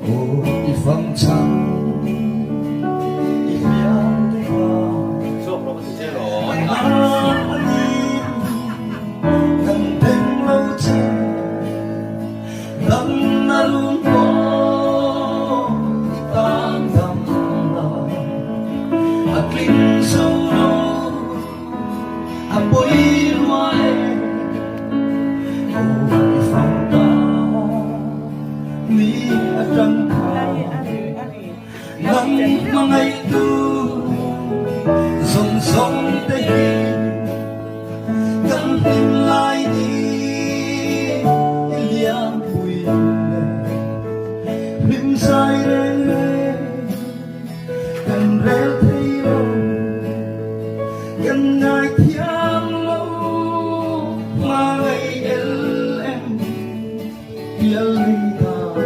ô đi phong trắng đi phiêu suốt rồi mình sẽ rồi gần đêm lâu che lòng na luôn có tan đầm lòng hạt linh sâu nâu bối loài ô đi phong ta ni trăng nắng mà ngày tu dòng sông tây gần tim lại đi liang bụi lim sai đến gần rêu thấy lâu gần ngày thiam lâu mà ngày em yêu ta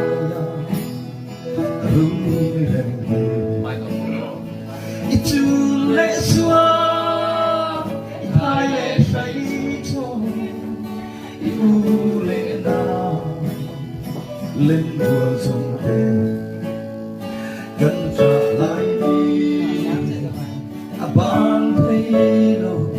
itu lệ xua hai lệ say cho itu lệ na lên mùa dòng đêm gần trả lại đi ban thấy đâu